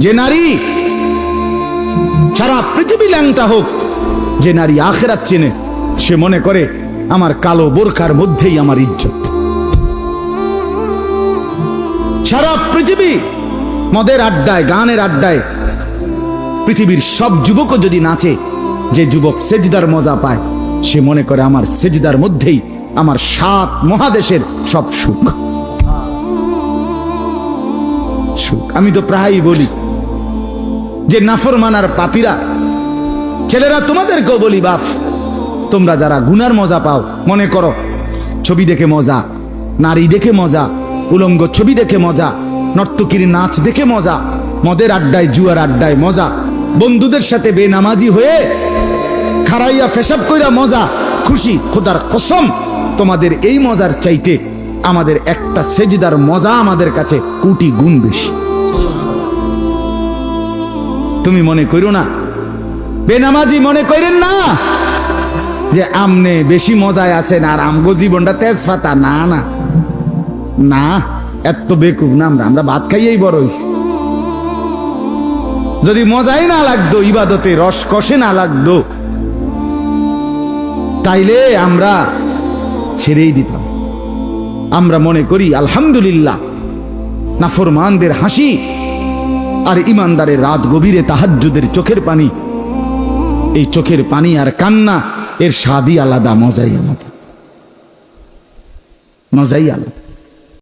যে নারী সারা পৃথিবী ল্যাংটা হোক, যে নারী আখিরাত চেনে, সে মনে করে আমার কালো বোরকার মধ্যেই আমার ইজ্জত। সারা পৃথিবী মদের আড্ডায়, গানের আড্ডায় পৃথিবীর সব যুবকও যদি নাচে, যে যুবক সেজদার মজা পায়, সে মনে করে আমার সেজদার মধ্যেই আমার 7 মহাদেশের সব সুখ। আমি তো প্রায়ই বলি যে নাফরমানার পাপীরা, ছেলেরা তোমাদেরকেও বলি, বাপ তোমরা যারা গুনার মজা পাও, মনে করো ছবি দেখে মজা, নারী দেখে মজা, উলঙ্গ ছবি দেখে মজা, নর্তকীর নাচ দেখে মজা, মদের আড্ডায় জুয়ার আড্ডায় মজা, বন্ধুদের সাথে বেনামাজি হয়ে খারাইয়া পেশাব কইরা মজা, খুশি। খোদার কসম, তোমাদের এই মজার চাইতে আমাদের একটা সেজদার মজা আমাদের কাছে কোটি গুণ বেশি। তুমি মনে করো না, বেনামাজি মনে করেন না যে আমনে বেশি মজায় আছেন আর আমগো জীবনটা তেজপাতা। না না না, এত বেকুব না আমরা। আমরা ভাত খাইয়েই বড় হইছি। যদি মজাই না লাগতো, ইবাদতে রস কষে না লাগতো, তাইলে আমরা ছেড়েই দিতাম। আমরা মনে করি আলহামদুলিল্লাহ, নাফরমানদের হাসি আর ইমানদারের রাত গভীরে তাহাজ্জুদের চোখের পানি, এই চোখের পানি আর কান্না, এর স্বাদই আলাদা, মজাই আলাদা, মজাই আলাদা।